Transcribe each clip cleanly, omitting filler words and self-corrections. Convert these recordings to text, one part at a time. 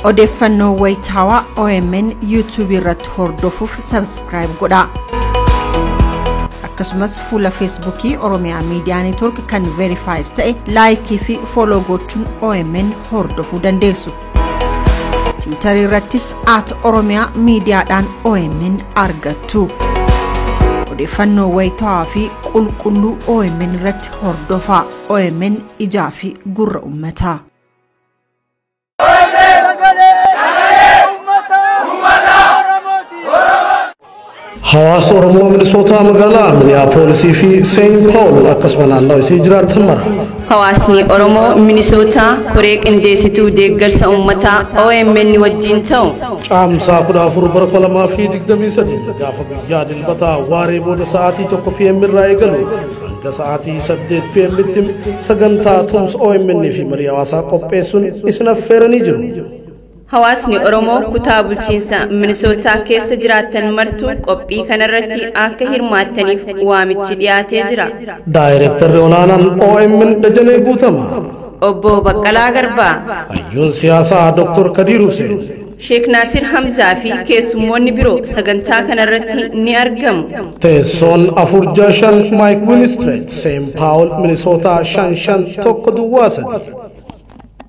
Odeeffannoo wayitaawaa OMN YouTube irratti hordofuuf subscribe godhaa. Akkasumas fuula Facebookii Oromiyaa Media Network kan verified ta'e like fi follow gochuun OMN hordofuu dandeessu. Twitter irrattis @Oromiyaa Mediaadhaan OMN argattu. Odeeffannoo wayitaawaa fi qulqulluu OMN irratti hordofaa. OMN ijaa fi gurra uummataa. حواس أورمو من صوتا مقالة مينيابوليس في سين باول أكسبنا الله يسجرات تمرة حواسني أورمو مينيسوتا كوريك إنديسيتو ديجرس أمتا OMN وجين تو عام ساقنا فربرك ولا ما في دقدمي سدي قافة بياد البتا واري بود ساعتي تكو في من راي قلو عند ساعتي سديت في متم سجنتا تومس OMN في مريا واسا قبيسون إسنا فيرني جرو حواسني أورمو كتاب الجنسة منسوتا كيس جراتن مرتو قبي كنرتي آكا هرماتنيف وامتش دياتي جرا دايركتر رونانا OMN دجني قوتما أبو بقلا غربا أيون سياسة دكتور كدير حسين شيخ ناصر حمزة في كيس موني برو سغنتا كنرتي نيارغم تيسون أفورجاشن مايك وينستريت سين باول مينيسوتا شان توكو دواسد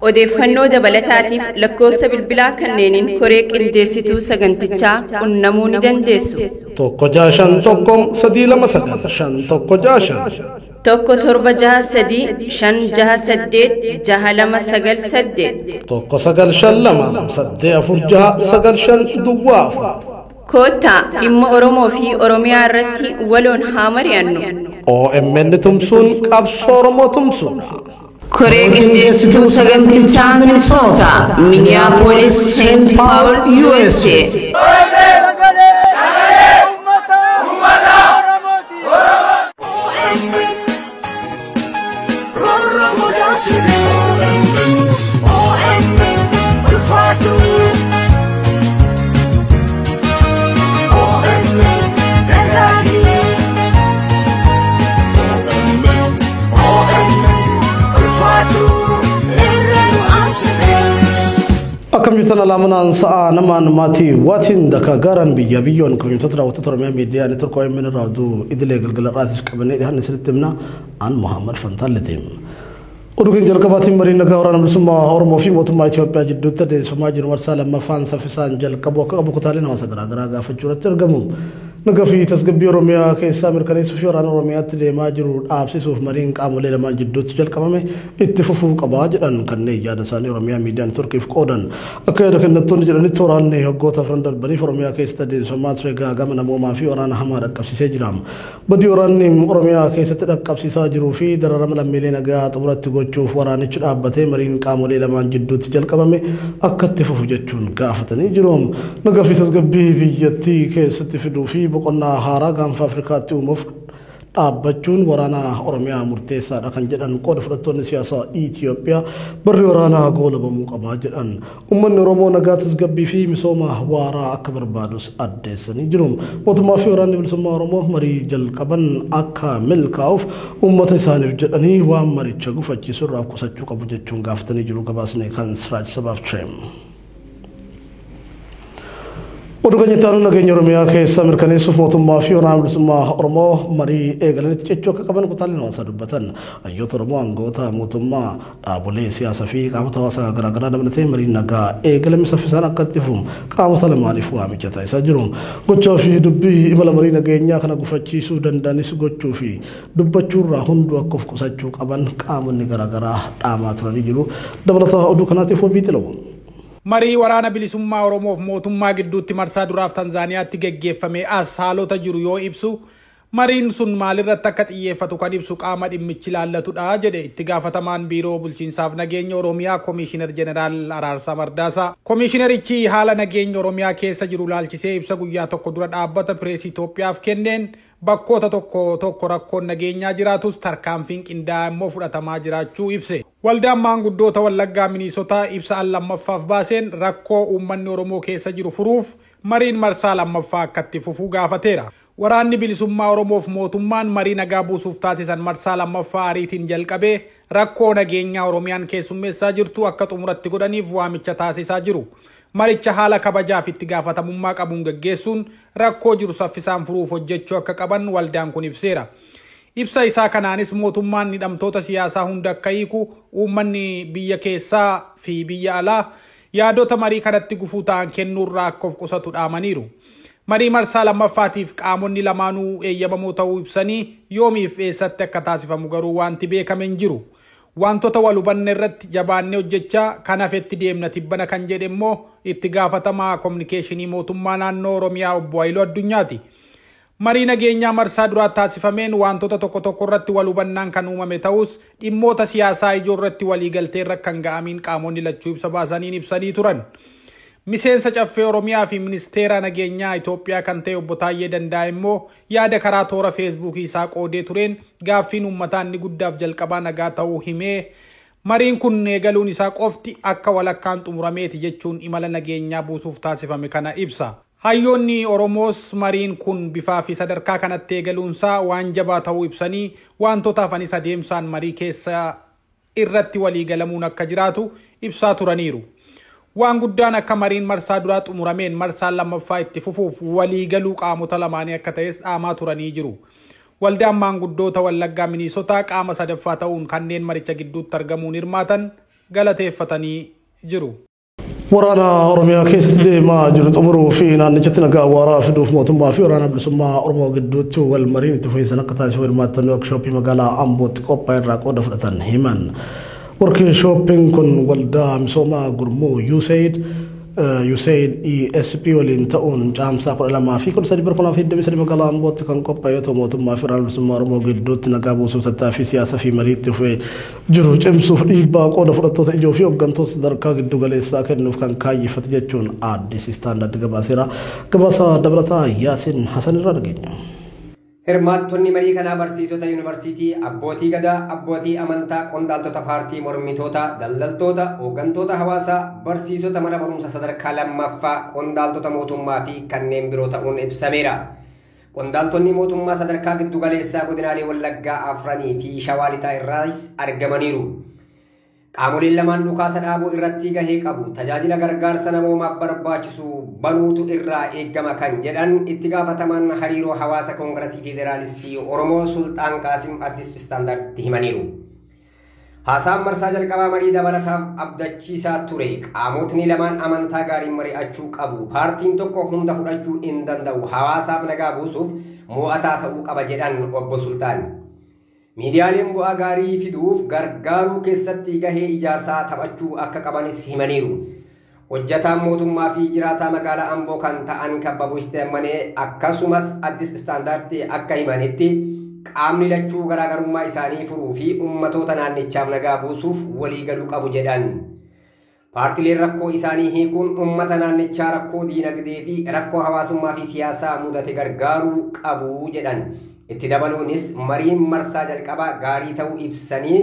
odeeffannoo dabalataatiif lakkoofsa bilbilaa kanneen koreek indeessituu sagantichaa qunnamuu ni dandeessu. Tokko jaashan tokkom sadii lama sagal shan tokko jaashan. Tokko torba jaha sadii shan jaha saddeet jaha lama sagal saddeet. Tokko sagal shan lama saddeet afur jaha sagal shan duwwaa afur. Koottaa dhimma Oromoo fi Oromiyaa irratti waloon haa mari'annu. OMN tumsuun qabsoo Oromoo tumsuudha. Correct Institute Sagantica Minnesota, Minneapolis, St. Paul, USA. Akkam jirtan alaamunaan sa'a namaan maatii waatiin daka garan biyyoon komiyuutota raawwattoota Oromiyaa Miidiyaa Neetwork OMN raawwatu idilee galgala raatiif qabannee dhiyaanne sirriitti himna aan Muhammad Fantaalleetiin. Oduu keenya jalqabaatiin mariin nagaa waraana bilisummaa Oromoo fi mootummaa Itoophiyaa jidduutti adeemsifamaa jiru marsaa lammaffaan saffisaan jalqabu akka qabu kutaaleen hawaasa garaagaraa gaafachuu irratti argamu. Nagaa fi tasgabbii Oromiyaa keessaa mirkaneessuu fi waraana Oromiyaatti deemaa jiru dhaabsisuuf mariin qaamolee lamaan jidduutti jalqabame itti fufuu qabaa jedhan kanneen yaada isaanii Oromiyaa Miidiyaa Neetworkiif qoodan. Akka yaada kennattoonni jedhanitti waraanni waggoota afran darbaniif Oromiyaa keessatti adeemsifamaa ture gaagama namoomaa fi waraana hamaa dhaqqabsiisee jira. Badii waraanni Oromiyaa keessatti dhaqqabsiisaa jiruu fi dararama lammiilee nagaa xumuratti gochuuf waraanichi dhaabbatee mariin qaamolee lamaan jidduutti jalqabame akka itti fufu jechuun gaafatanii jiru. Nagaa fi tasgabbii biyyattii keessatti fiduu fi boqonnaa haaraa gaanfa Afrikaatti uumuuf dhaabbachuun waraana Oromiyaa murteessaadha kan jedhan qooda fudhattoonni siyaasaa Itoophiyaa barri waraanaa goolabamuu qabaa jedhan. Uummanni Oromoo nagaa tasgabbii fi misooma waaraa akka barbaadus addeessanii jiru. Mootummaa fi waraanni bilisummaa Oromoo marii jalqaban akka milkaa'uuf uummata isaaniif jedhanii waan maricha gufachiisuu irraa qusachuu qabu jechuun gaafatanii jiru. Gabaasni kan Siraaj Sabaaf Treem. Oduu keenyatti nageenya Oromiyaa keessa mirkaneessuuf mootummaa fi waraana bilisummaa Oromoo marii eegalanitti cechuu akka qaban kutaaleen hawaasaa dubbatan. Hayyoota Oromoo aangoota mootummaa dhaabolee siyaasaa fi qaamota hawaasaa garaagaraa dabalatee mariin nagaa eegalame saffisaan akka itti fufu qaamota lamaaniif waamicha taasisaa jiru. Gochaa fi dubbii imala marii nageenyaa kana gufachiisuu danda'anis gochuu fi dubbachuurraa hunduu akka of qusachuu qaban qaamonni garaagaraa dhaamaa turanii jiru. Dabalataa oduu kanaatiif wabii xilawu. Marii waraana bilisummaa Oromoof mootummaa gidduutti marsaa duraaf Tanzaaniyaatti geggeeffame as haalota jiru yoo ibsu mariin sun maalirratti akka xiyyeeffatu kan ibsu qaama dhimmichi ilaallatudha jedhe itti gaafatamaan biiroo bulchiinsaaf nageenya Oromiyaa Komishinar Jeneraal Araarsaa Mardaasaa. Komishinarichi haala nageenya Oromiyaa keessa jiru laalchisee ibsa guyyaa tokko dura dhaabbata Pirees Itoophiyaaf kenneen bakkoota tokko rakkoon nageenyaa jiraatus tarkaanfiin qindaa'aa immoo fudhatamaa jiraachuu ibse. Waldaan maanguddoota Wallaggaa Miniisotaa ibsa lamaffaaf baaseen rakkoo uummanni Oromoo keessa jiru furuuf mariin marsaa lammaffaa akka itti fufuu gaafateera. Waraanni bilisummaa Oromoof mootummaan marii nagaa buusuuf taasisan marsaa lammaffaa ariitiin jalqabee rakkoo nageenyaa Oromiyaan keessummeessaa jirtu akka xumuratti godhaniif waamicha taasisaa jiru. Maricha haala kabajaaf itti gaafatamummaa qabuun gaggeessuun rakkoo jiru saffisaan furuuf hojjechuu akka qaban waldaan kun ibseera. Ibsa isaa kanaanis mootummaan hidhamtoota siyaasaa hunda akka hiiku, uummanni biyya keessaa fi biyya alaa yaadota marii kanatti gufuu ta'an kennuurraa akka of qusatu dhaamaniiru. Marii marsaa lammaffaatiif qaamonni lamaanuu eeyyamamoo ta'uu ibsanii yoomiif eessatti akka taasifamu garuu wanti beekame hin jiru. Wantoota wal hubanne irratti jabaannee hojjechaa kan hafetti deemna tibbana kan jedhe immoo itti gaafatamaa kominikeeshinii mootummaa naannoo Oromiyaa obbo Haayiluu Addunyaati. Marii nageenyaa marsaa duraa taasifameen wantoota tokko irratti wal hubannaan kan uumame ta'us dhimmoota siyaasaa ijoo irratti waliigaltee irra kan ga'amiin qaamonni lachuu ibsa baasaniin ibsanii turan. Miseensa caffee Oromiyaa fi ministeera nageenyaa Itoophiyaa kan ta'e obbo Taayyee Danda'a immoo yaada karaa toora feesbuukii isaa qoodee tureen gaaffiin uummataa inni guddaaf jalqabaa nagaa ta'uu himee mariin kun eegaluun isaa qofti akka walakkaan xumurameeti jechuun imala nageenyaa buusuuf taasifame kana ibsa. Hayyoonni Oromoos mariin kun bifaa fi sadarkaa kanatti eegaluunsaa waan jabaa ta'uu ibsanii wantoota hafanis adeemsaan marii keessa irratti waliigalamuun akka jiraatu ibsaa turaniiru. Waan guddaan akka mariin marsaa duraa xumurameen marsaan lammaffaa itti fufuuf waliigaluu qaamota lamaanii akka ta'es dhaamaa turanii jiru. Waldaan maanguddoota Wallaggaa Miniisotaa qaama sadaffaa ta'uun kanneen maricha gidduutti argamuun hirmaatan galateeffatanii jiru. Waraana Oromiyaa keessatti deemaa jiru xumuruu fi naannichatti nagaa waaraa fiduuf mootummaa fi waraana bilisummaa Oromoo gidduutti wal mariin itti fufiinsa akka taasifamu hirmaattonni workshooppii magaalaa Ambootti qophaa'e irraa qooda fudhatan himan. Workshooppiin kun waldaa misooma gurmuu USAID ESP waliin ta'uun caamsaa 12 fi 13 magaalaa Ambootti kan qophaa'e yoo ta'u mootummaa fi waraana bilisummaa Oromoo gidduutti nagaa buusuuf tattaaffii siyaasaa fi marii itti fufee jiru cimsuuf dhiibbaa qooda fudhattoota ijoo fi hooggantoota sadarkaa giddu galeessaa kennuuf kan kaayyeffate jechuun Addis Istaandard gabaaseera. Gabaasa dabalataa Yaasin Hasan irraa dhageenya. Hirmaattonni marii kanaa barsiisota yuunivarsiitii, abbootii gadaa, abbootii amantaa, qondaaltota paartii mormitoota, daldaltoota, hooggantoota hawaasaa, barsiisota mana barumsa sadarkaa lammaffaa, qondaaltota mootummaa fi kanneen biroo ta'uun ibsameera. Qondaaltonni mootummaa sadarkaa giddu galeessaa godinaalee Wallaggaa afranii fi Shawaa Lixaa irraas argamaniiru. Qaamoleen lamaan dhukaasa dhaabuu irratti gahee qabu tajaajila gargaarsa namoomaaf barbaachisu banuutu irraa eeggama kan jedhan itti gaafatamaan hariiroo hawaasa koongiresii federaalistii Oromoo Sultaan Qaasim Addis Istaandarditti himaniiru. Haasaan marsaa jalqabaa marii dabalataaf abdachiisaa ture. Qaamotni lamaan amantaa gaariin mari'achuu qabu. Paartiin tokko hunda fudhachuu hin danda'u. Hawaasaaf nagaa buusuuf mo'ataa ta'uu qaba jedhan obbo Sultaan. Miidiyaaleen bu'aa gaarii fiduuf gargaaruu keessatti gahee ijaarsaa taphachuu akka qabanis himaniiru. Hojjataan mootummaa fi jiraataa magaalaa Amboo kan ta'an Kabba Buusteemmanee akkasumas Addis Istaandardi akka himanitti qaamni lachuu garaagarummaa isaanii furuu fi uummatoota naannichaaf nagaa buusuuf waliigaluu qabu jedhan. Paartileen rakkoo isaanii hiikuun uummata naannichaa rakkoo diinagdee fi rakkoo hawaasummaa fi siyaasaa mudate gargaaruu qabu jedhan. Itti dabaluunis mariin marsaa jalqabaa gaarii ta'uu ibsanii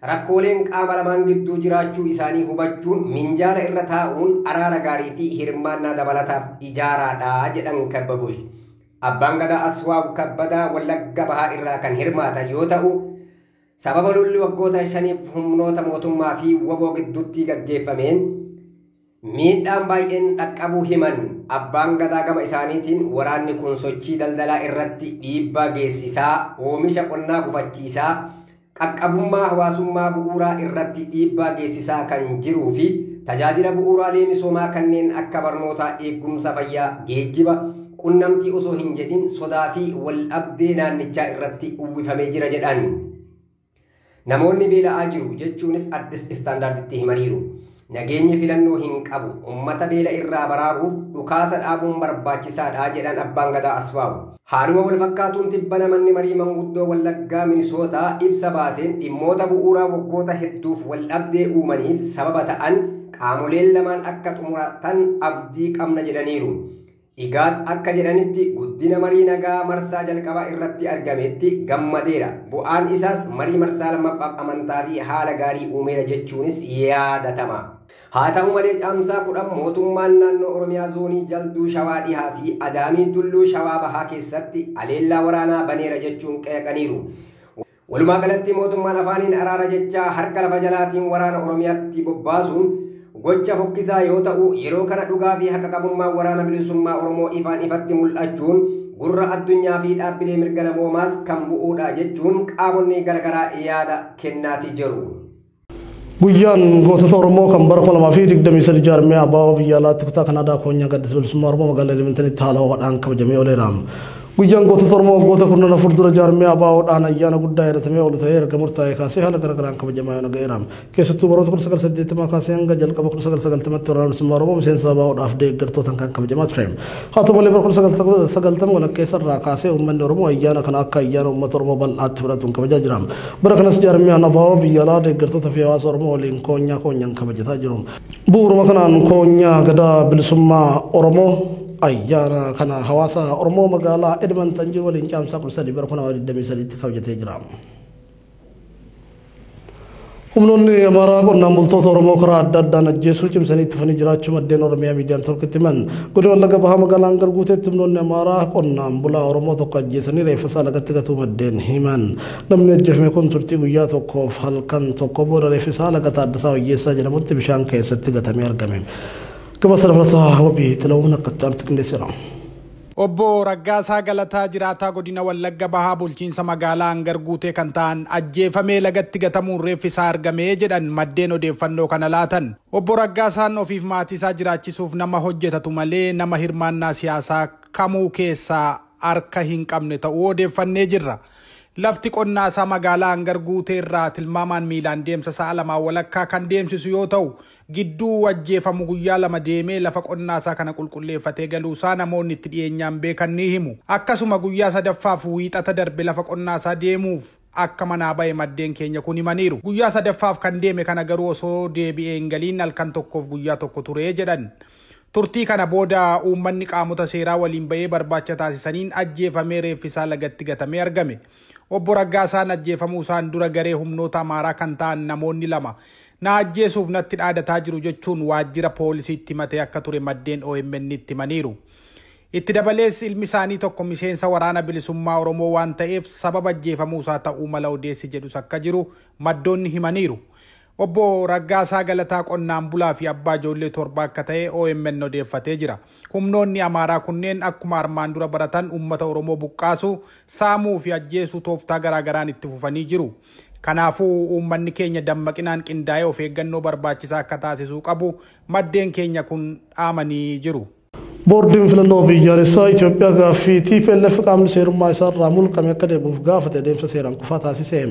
rakkooleen qaama lamaan gidduu jiraachuu isaanii hubachuun minjaala irra taa'uun araara gaarii fi hirmaannaa dabalataaf ijaaraadha jedhan Kabba Buush. Abbaan gadaa Aswaab Kabbadaa Wallagga Bahaa irraa kan hirmaatan yoo ta'u sababa lolli waggoota 5 humnoota mootummaa fi waboo gidduutti gaggeeffameen miidhaan baay'een dhaqqabuu himan. Abbaan gadaa gama isaaniitiin waraanni kun sochii daldalaa irratti dhiibbaa geessisaa, oomisha qonnaa gufachiisaa, qaqqabummaa hawaasummaa bu'uuraa irratti dhiibbaa geessisaa kan jiruu fi tajaajila bu'uuraalee misoomaa kanneen akka barnootaa, eegumsa fayyaa, geejjiba, qunnamtii osoo hin jedhin sodaa fi wal dhabdee naannichaa irratti uwwifamee jira jedhan. Namoonni beela'aa jiru jechuunis Addis Istaandarditti himaniiru. Nageenyi filannoo hin qabu. Uummata beela irraa baraaruuf dhukaasa dhaabuun barbaachisaadha jedhan abbaan gadaa Asfaawu. Haaluma wal fakkaatuun tibbana manni marii manguddoo Wallaggaa Minisootaa ibsa baaseen dhimmoota bu'uuraa waggoota hedduuf wal dhabdee uumaniif sababa ta'an qaamoleen lamaan akka xumuratan abdii qabna jedhaniiru. Igaad akka jedhanitti guddina marii nagaa marsaa jalqabaa irratti argametti gammadeera. Bu'aan isaas marii marsaa lammaffaaf amantaa fi haala gaarii uumeera jechuunis yaadatama. haa ta'u malee caamsaa 10 mootummaan naannoo Oromiyaa zoonii Jalduu Shawaa Dhihaa fi Adaamii Tulluu Shawaa Bahaa keessatti aleellaa waraanaa baneera jechuun qeeqaniiru. Walumaa galatti mootummaan afaaniin araara jechaa harka lafa jalaatiin waraana Oromiyaatti bobbaasuun gocha fokkisaa yoo ta'u yeroo kana dhugaa fi haqa qabummaa waraana bilisummaa Oromoo ifaan ifatti mul'achuun gurra addunyaa fi dhaabbilee mirga namoomaas kan bu'uudha jechuun qaamonni garagaraa yaada kennaatii jiru. Guyyaan gootota Oromoo kan bara 2023 jaarmee abbaa biyya alaatti kutaa Kanaadaa Koonyaa Gaddisa Bilisummaa Oromoo magaalaa Elemantanitti haala ho'aadhaan kabajamee ooleera. Guyyaan gootota Oromoo waggoota 14 dura jaarmee abaa'oodhaan ayyaana guddaa yaadatamee oolu ta'ee erga murtaa'ee kaasee haala garagaraan kabajamaa yoo naga'eera. Keessattuu baroota 1980 kaasee hanga jalqaba 1990tti waraana bilisummaa Oromoo miseensa abaa'oodhaaf deeggartootaan kan kabajamaa ture. Haa ta'u malee bara 1990 walakkeessarraa kaasee uummanni Oromoo ayyaana kana akka ayyaana uummata Oromoo bal'aatti fudhatuun kabajaa jira. Bara kanas jaarmeen abaa'oo biyya alaa deeggartoota fi hawaasa Oromoo waliin koonyaan kabajataa jiru. Bu'uuruma kanaan koonyaa gadaa bilisummaa Oromoo ayyaana kana hawaasa Oromoo magaalaa Edmonton jiru waliin caamsaa 13 bara 2023 kabajatee jira. Humnoonni Amaaraa qonnaan bultoota Oromoo karaa adda addaan ajjeesuu cimsanii itti fufanii jiraachuu maddeen Oromiyaa miidiyaan tokkotti himan. Godina Wallagga Bahaa magaalaan Garguuteetti humnoonni Amaaraa qonnaan bulaa Oromoo tokko ajjeesanii reeffa isaa lagatti gatuu maddeen himan. Namni ajjeefame kun turtii guyyaa tokkoof halkan tokko booda reeffi isaa laga Taaddasaa Wayyeessaa jedhamutti bishaan keessatti gatamee argame. Kama sarfata wabii tilawun akkattaan qindeessira. Obbo Raggaasaa Galataa jiraataa godina Wallagga Bahaa bulchiinsa magaalaa Garguutee kan ta'an ajjeefamee lagatti gatamuun reeffi isaa argamee jedhan maddeen odeeffannoo kana laatan. Obbo Raggaasaan ofiif maatii isaa jiraachisuuf nama hojjetatu malee nama hirmaannaa siyaasaa kamuu keessaa harka hin qabne ta'uu odeeffannee jirra. Lafti qonnaa isaa magaalaa Garguutee irraa tilmaamaan miilaan deemsa sa'a lamaa walakkaa kan deemsisu yoo ta'u gidduu ajjeefamu guyyaa lama deemee lafa qonnaa isaa kana qulqulleeffatee galuusaa namoonni itti dhiyeenyaan beekan ni himu. Akkasuma guyyaa sadaffaaf wiixata darbe lafa qonnaa isaa deemuuf akka manaa ba'e maddeen keenya kun himaniiru. Guyyaa sadaffaaf kan deeme kana garuu osoo deebi'ee hin galiin halkan tokkoof guyyaa tokko turee jedhan. Turtii kana booda uummanni qaamota seeraa waliin ba'ee barbaacha taasisaniin ajjeefamee reeffi isaa lagatti gatamee argame. Obbo Raggaasaan ajjeefamuu isaan dura garee humnoota Amaaraa kan ta'an namoonni lama na ajjeesuuf natti dhaadataa jiru jechuun waajjira poolisiitti himatee akka ture maddeen OMN itti himaniiru. Itti dabalees ilmi isaanii tokko miseensa waraana bilisummaa Oromoo waan ta'eef sababa ajjeefamuu isaa ta'uu mala odeessi jedhus akka jiru maddoonni himaniiru. Obbo Raggaasaa Galataa qonnaan bulaa fi abbaa ijoollee torba akka ta'e OMN odeeffatee jira. Humnoonni Amaaraa kunneen akkuma armaan dura baratan uummata Oromoo buqqaasuu, saamuu fi ajjeesuu tooftaa garaagaraan itti fufanii jiru. Kanaafuu uummanni keenya dammaqinaan qindaa'ee of eeggannoo barbaachisaa akka taasisuu qabu maddeen keenya kun dhaamanii jiru. Boordiin filannoo biyyaalessaa Itoophiyaa gaaffii TPLF qaamni seerummaa isaa irraa mulqame akka deebi'uuf gaafate adeemsa seeraan kufaa taasise.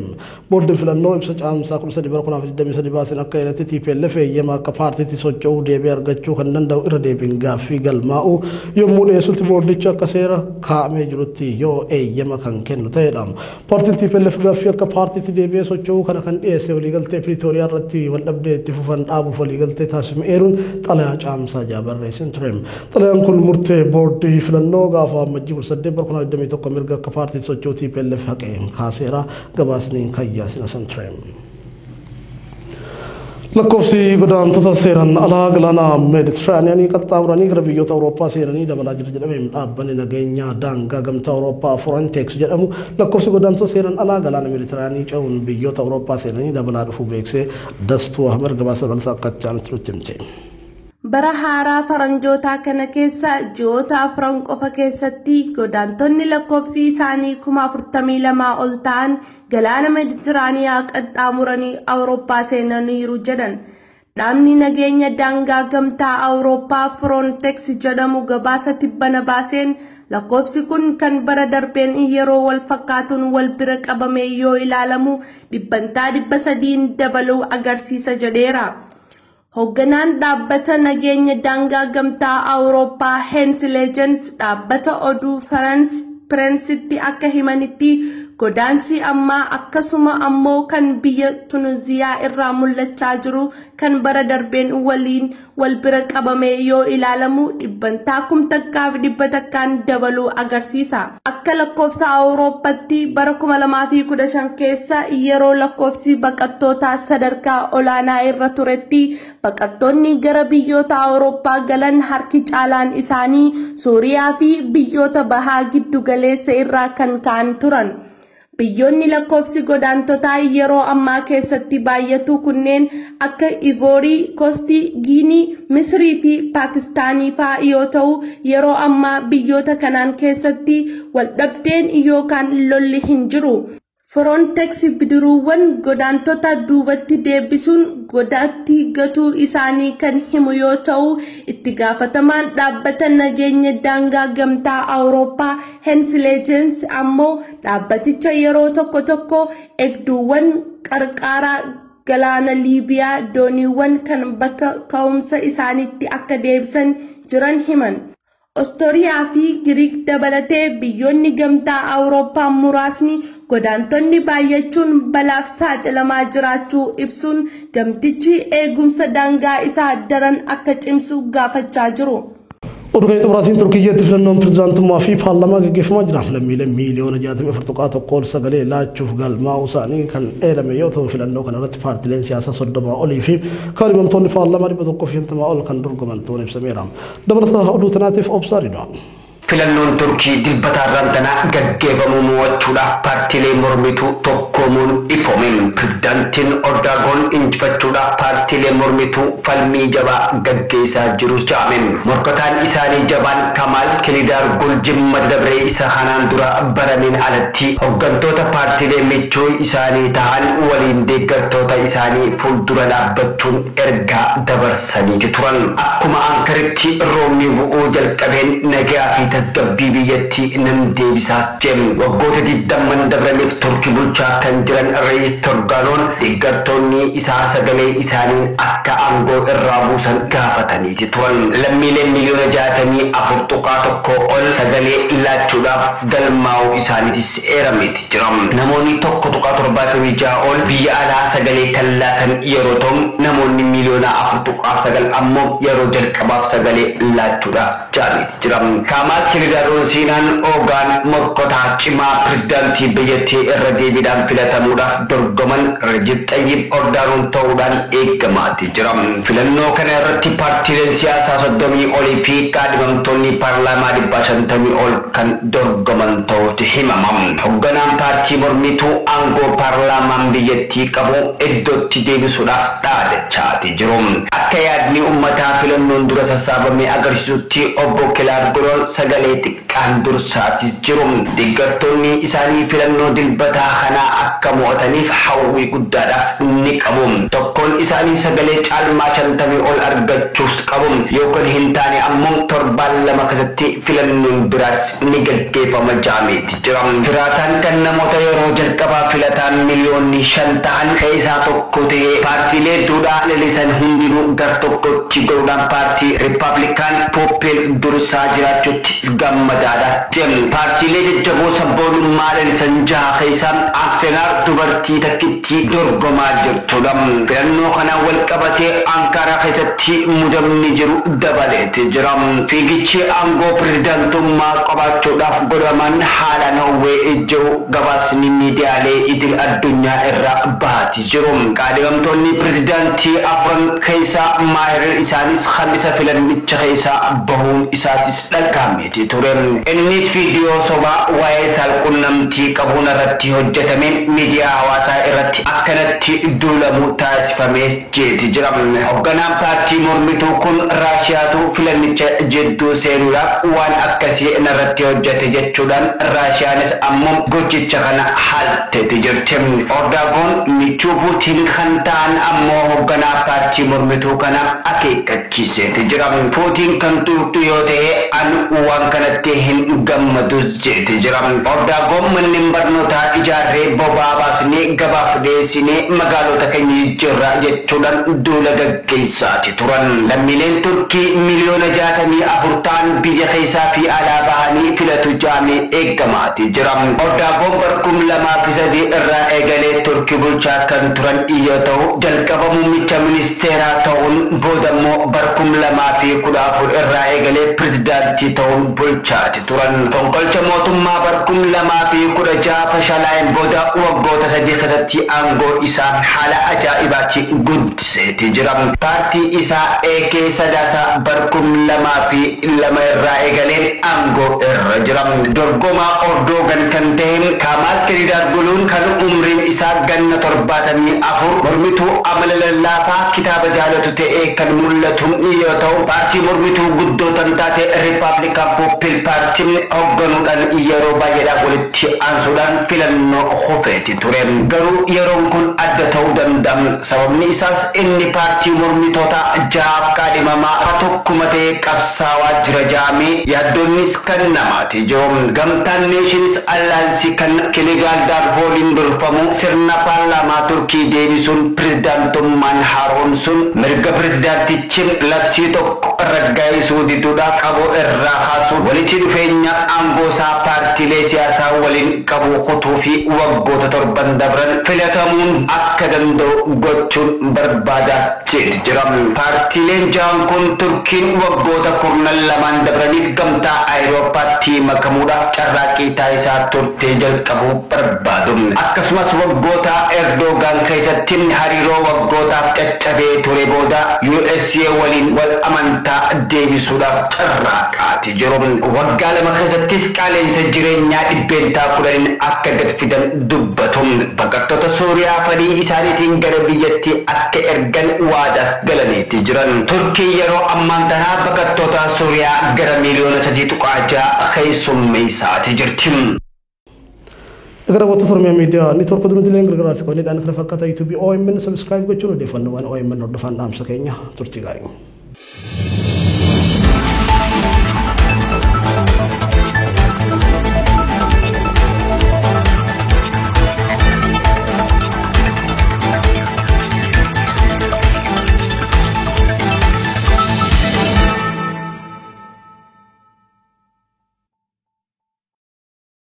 Boordiin filannoo ibsa caamsaa 13 baaseen akka jedhetti TPLF eeyyama akka paartiitti socho'uu deebii argachuu kan danda'u irra deebiin gaaffii galmaa'u yommuu dhiyeessutti boordicha akka seera kaa'amee jirutti yoo eeyyama kan kennu ta'edha. Paartiin TPLF gaaffii akka paartiitti deebi'ee socho'uu kana kan dhiyeesse waliigaltee Piriitooriyaa irratti waldhabdee itti fufan dhaabuuf waliigaltee taasifame eeruun xalayaa caamsaa barreessin ture. Kun murtee boordii filannoo gaafa amajjii 8 bara 2021 mirga akka paartii socho'uu TPLF haqee kaaseera gabaasniin kayyaasina santrem. Lakkoofsi godaantota seeran alaa galaana Meeditiraaniyaanii qaxxaamuranii gara biyyoota Awurooppaa seenanii dabalaa jira jedhamee dhaabbanni nageenyaa daangaa gamtaa Awurooppaa Frontex jedhamu lakkoofsi godaantota seeran alaa galaana Meeditiraanii ce'uun biyyoota Awurooppaa seenanii dabalaa dhufuu beeksee Dastuu Ahmed gabaasa bal'aa akka chaanitti nutti himte. Bara haaraa faranjootaa kana keessa ji'oota 4 qofa keessatti godaantonni lakkoofsi isaanii 42,000 ol ta'an galaana Meeditiraaniyaa qaxxaamuranii Awurooppaa seenaniiru jedhan. Dhaabni nageenya daangaa gamtaa Awurooppaa Frontex jedhamu gabaasa tibbana baaseen lakkoofsi kun kan bara darbeen yeroo wal fakkaatuun wal bira qabame yoo ilaalamu dhibbantaa 300 dabaluu agarsiisa jedheera. Hoogganaan dhaabbata nageenya daangaa gamtaa Awurooppaa Hens Legends dhaabbata oduu Prensitti akka himanitti godaansi ammaa akkasuma ammoo kan biyya Tunuuziyaa irraa mul'achaa jiru kan bara darbeen waliin wal bira qabame yoo ilaalamu dhibbantaa 1,100 dabaluu agarsiisa. Akka lakkoofsa Awurooppaatti bara 2015 keessa yeroo lakkoofsi baqattootaa sadarkaa olaanaa irra turetti baqattoonni gara biyyoota Awurooppaa galan harki caalaan isaanii Suuriyaa fi biyyoota bahaa giddu galeessa irraa kan ka'an turan. Biyyoonni lakkoofsi godaantotaa yeroo ammaa keessatti baay'atu kunneen akka Ivory Coast, Guinea, Misrii fi Paakistaanii fa'aa yoo ta'u yeroo ammaa biyyoota kanaan keessatti waldhabdeen yookaan lolli hin jiru. Frontex bidiruuwwan godaantota duubatti deebisuun godaattii gatuu isaanii kan himu yoo ta'u itti gaafatamaan dhaabbata nageenya daangaa gamtaa Awurooppaa Hans Legends ammoo dhaabbaticha yeroo tokko eegduuwwan qarqaraa galaana Liibiyaa dooniiwwan kan bakka ka'umsa isaaniitti akka deebisan jiran himan. Oostiriyaa fi Giriik dabalatee biyyoonni gamtaa Awurooppaa muraasni godaantonni baay'achuun balaaf saaxilamaa jiraachuu ibsuun gamtichi eegumsa daangaa isaa daran akka cimsu gaafachaa jiru. Urgaytu Brazil Turkiyya tiflannoon pirezidaantummaa fi paarlaamaa gaggeeffamaa jira. Lammiileen miiliyoona 64 sagalee laachuuf galmaa'uu isaanii kan eerame yoo ta'u filannoo kana irratti paartileen siyaasaa 30 olii fi kaadhimamtoonni paarlaamaa 150 ol kan dorgoman ta'uun ibsameera. Dabalataa oduu tanaatiif obsaariidha. Filannoon Turkii dilbataan tana gaggeeffamuu mo'achuudhaaf paartiilee mormituu tokkoomuun ifoomeen pirezidaantiin Erdogan injifachuudhaaf paartiilee mormituu falmii jabaa gaggeessaa jirus jedhameen morkataan isaanii jabaan Kamaal Kilidaaroglu jimma dabree isa kanaan dura barameen alatti hooggantoota paartiilee michuu isaanii ta'an waliin deeggartoota isaanii fuuldura dhaabbachuun ergaa dabarsanii turan. Akkuma Ankaritti roobni bu'uu jalqabeen nagaa fi tasgabbii biyyatti nan deebisaas jedhan waggoota 20 dabraniif Turkii bulchaa kan jiran Reis Erdogan deeggartoonni isaa sagalee isaaniin akka aangoo irraa buusan gaafatanii turan. Lammiileen miliyoona 64.1 ol sagalee laachuudhaaf galmaa'uu isaaniitis eeramee jira. Namoonni 1.76 ol biyya alaa sagalee kan laatan yeroo ta'u namoonni miliyoona 4.9 ammoo yeroo jalqabaaf sagalee laachuudhaaf jaamee jira. Kamaal Kilidaarogluun Erdogan morkataa cimaa pirezidaantii biyyattii irra deebiidhaan filatamuudhaaf dorgoman Recep Tayyip Erdogan ta'uudhaan eegamaa jira. Filannoo kana irratti paartiileen siyaasaa 30 olii fi kaadhimamtoonni paarlaamaa 150 ol kan dorgoman ta'uutu himama. Hoogganaan paartii mormituu aangoo paarlaamaan biyyattii qabu iddootti deebisuudhaaf dhaadachaa jiru. Akka yaadni uummataa filannoon dura sassaabame agarsiisutti obbo Kilidaarogluun sagalee xiqqaan dursaatis jiru. Deeggartoonni isaanii filannoo dilbataa kanaa akka mo'ataniif hawwii guddaadhaas ni qabu. Tokkoon isaanii sagalee caalmaa 50 ol argachuus qabu. Yookaan hin taane ammoo torbaan lama keessatti filannoon biraas ni gaggeeffama jedhamee jira. Firaataan kan namoota yeroo jalqabaa filataan miliyoonni 5 ta'an keessaa tokko ta'ee paartiilee duudhaa lalisan hundinuu gar tokkotti godhuudhaan paartii Rippaabilikaan Pooppeel dursaa jiraachuutti gammadaadha. Paartiilee jajjaboo sabboonummaa lalisan 6 keessaa Aksenaar dubartii takkitti dorgomaa jirtudha. Filannoo kanaan wal qabatee Ankaraa keessatti mudamni jiru dabalee jira. Fiigichi aangoo pirezidaantummaa qabaachuudhaaf godhaman haala hawwee jiru gabaasni miidiyaalee idil addunyaa irraa bahaa jiru. Kaadhimamtoonni pirezidaantii afran keessaa maayirri isaanis khamisa filannicha keessaa bahuun isaatis dhaga'amee ture. Innis viidiyoo sobaa waa'ee saalqunnamtii qabuun irratti hojjetameen miidiyaa hawaasaa irratti akkanatti duulamu taasifamee jira. Hoogganaan paartii mormituu kun Raashiyaatu filannicha jidduu seenuudhaaf waan akkasii irratti hojjete jechuudhaan Raashiyaanis ammoo gochicha kana haaltee jirti. Erdogan michuu Puutiin kan ta'an ammoo hoogganaa paartii mormituu kana akeekkachiisee jira. Puutiin kan tuutu yoo ta'e an waan kanatti hin gammadus jedhe jira. Erdogan manneen barnootaa ijaarree boba'aa baasni jennee gabaaf dhiyeessinee magaalota keenya jirra jechuudhaan duula gaggeessaati turan. Lammiileen Turkii miliyoona 64 ta'an biyya keessaa fi alaa bahanii filatu jaamee eeggamaati jira. Odaabboon barkum 2003 irraa eegalee Turkii bulchaa kan turan yoo ta'u jalqaba muummicha ministeeraa ta'uun boodammoo barkum 2014 irraa eegalee pirezidaantii ta'uun bulchaati turan. Fonqolcha mootummaa barkum 2016 fashalaa'een booda waggoota 3 keessatti aangoo isaa haala ajaa'ibaatti guddiseeti jira. Paartii isaa eekee sadaasa barkum 2002 irraa eegalee aangoo irra jira. Dorgomaa Ordoogan kan ta'een Kamaal Kilidaarguluun kan umriin isaa ganna 74 mormituu amala lallaafaa kitaaba jaalatu ta'ee kan mul'atu yoo ta'u paartii mormituu guddootan taate Riippaabilikaan Pooppil paartiin hoogganuudhaan yeroo baay'eedhaaf walitti aansuudhaan filannoo hofeeti ture. Garuu yeroon kun adda ta'uu danda'a. Sababni isaas inni paartii mormitoota jahaaf kaadhimamaa tokkuma ta'ee qabsaawaa jira jaamee yaaddoonnis kan namaati jiru. Gamtaan Neeshins Allaansii kan Kilidaarguluun durfamu sirna paarlaamaa Turkii deebisuun pirezidaantummaan haaroon sun mirga pirezidaantichi labsii tokko raggaasisuu diduudhaaf qabu irraa kaasuun walitti dhufeenya aangoosaa paartiilee siyaasaa waliin qabu kutuu fi waggoota 7 dabran filatamuun akka danda'u gochuun barbaadaas jira. Paartiileen jahan kun Turkiin waggoota 12 dabraniif gamtaa Awurooppaatti makamuudhaaf carraaqqii taasisaa turtee jalqabuu barbaadu. Akkasumas waggoota Erdogan keessatti hariiroo waggootaaf caccabee ture booda USA waliin wal amantaa deebisuudhaaf carraaqaati jiru. Waggaa 2 keessattis qaaleensa jireenyaa dhibbeentaa 10 akka gad fidan dubbatu. Baqattoota Suuriyaa fedhii isaaniitiin gara biyyatti akka ergan waadaas galaniiti jiran. Turkii yeroo ammaan tanaa baqattoota Suuriyaa gara miliyoona 3.6 keessummeessaati jirti. Agar buat Oromia Media Network dulu di link gerak sekolah dan kerja fakta YouTube OMN subscribe ke channel Devan OMN Devan dalam sekenya turti garing.